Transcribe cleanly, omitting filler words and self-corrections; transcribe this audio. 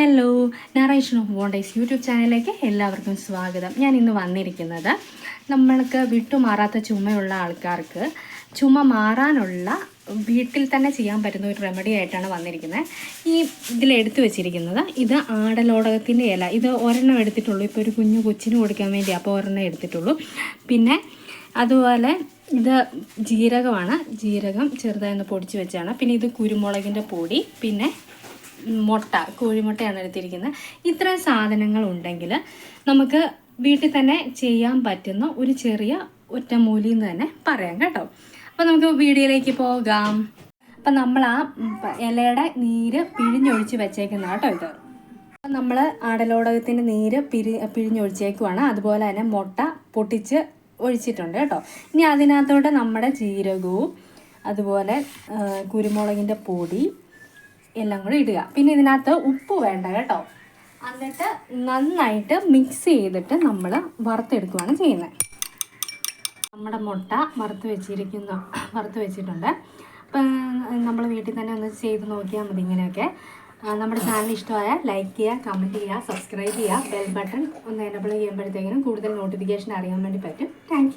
Hello, narration of വോണ്ടേഴ്സ് YouTube ചാനലിലേക്ക് എല്ലാവർക്കും സ്വാഗതം. ഞാൻ ഇന്ന് വന്നിരിക്കുന്നത് നമ്മൾക്ക് വിട്ടുമാറാത്ത ചുമയുള്ള ആൾക്കാർക്ക് ചുമ മാറാനുള്ള വീട്ടിൽ തന്നെ ചെയ്യാൻ പറ്റുന്ന ഒരു റെമഡി ആയിട്ടാണ് വന്നിരിക്കുന്നത്. ഈ ഇതിലെടുത്ത് വെച്ചിരിക്കുന്നത് ഇത് ആടലോടകത്തിൻ്റെ ഇല. ഇത് ഒരെണ്ണം എടുത്തിട്ടുള്ളൂ. ഇപ്പോൾ ഒരു കുഞ്ഞു കൊച്ചിന് കൊടുക്കാൻ വേണ്ടി അപ്പോൾ ഒരെണ്ണം എടുത്തിട്ടുള്ളൂ. പിന്നെ അതുപോലെ ഇത് ജീരകമാണ്. ജീരകം ചെറുതായി പൊടിച്ച് വെച്ചാണ്. പിന്നെ ഇത് കുരുമുളകിൻ്റെ പൊടി, പിന്നെ കോഴിമുട്ടയാണ് എടുത്തിരിക്കുന്നത്. ഇത്രയും സാധനങ്ങൾ ഉണ്ടെങ്കിൽ നമുക്ക് വീട്ടിൽ തന്നെ ചെയ്യാൻ പറ്റുന്ന ഒരു ചെറിയ ഒറ്റമൂലിയിൽ നിന്ന് തന്നെ പറയാം കേട്ടോ. അപ്പോൾ നമുക്ക് വീഡിയോയിലേക്ക് പോകാം. അപ്പം നമ്മൾ ആ ഇലയുടെ നീര് പിഴിഞ്ഞൊഴിച്ച് വെച്ചേക്കുന്ന കേട്ടോ ഇത്. അപ്പം നമ്മൾ ആടലോടകത്തിൻ്റെ നീര് പിഴിഞ്ഞൊഴിച്ചേക്കുവാണ്. അതുപോലെ തന്നെ മുട്ട പൊട്ടിച്ച് ഒഴിച്ചിട്ടുണ്ട് കേട്ടോ. ഇനി അതിനകത്തോട്ട് നമ്മുടെ ജീരകവും അതുപോലെ കുരുമുളകിൻ്റെ പൊടി എല്ലാം കൂടി ഇടുക. പിന്നെ ഇതിനകത്ത് ഉപ്പ് വേണ്ട കേട്ടോ. എന്നിട്ട് നന്നായിട്ട് മിക്സ് ചെയ്തിട്ട് നമ്മൾ വറുത്തെടുക്കുകയാണ് ചെയ്യുന്നത്. നമ്മുടെ മുട്ട വറുത്ത് വെച്ചിട്ടുണ്ട്. അപ്പം നമ്മൾ വീട്ടിൽ തന്നെ ഒന്ന് ചെയ്ത് നോക്കിയാൽ മതി ഇങ്ങനെയൊക്കെ. നമ്മുടെ ചാനൽ ഇഷ്ടമായാൽ ലൈക്ക് ചെയ്യുക, കമൻറ്റ് ചെയ്യുക, സബ്സ്ക്രൈബ് ചെയ്യുക. ബെൽ ബട്ടൺ ഒന്ന് എനേബിൾ ചെയ്യുമ്പോഴത്തേക്കിനും കൂടുതൽ നോട്ടിഫിക്കേഷൻ അറിയാൻ വേണ്ടി പറ്റും. താങ്ക്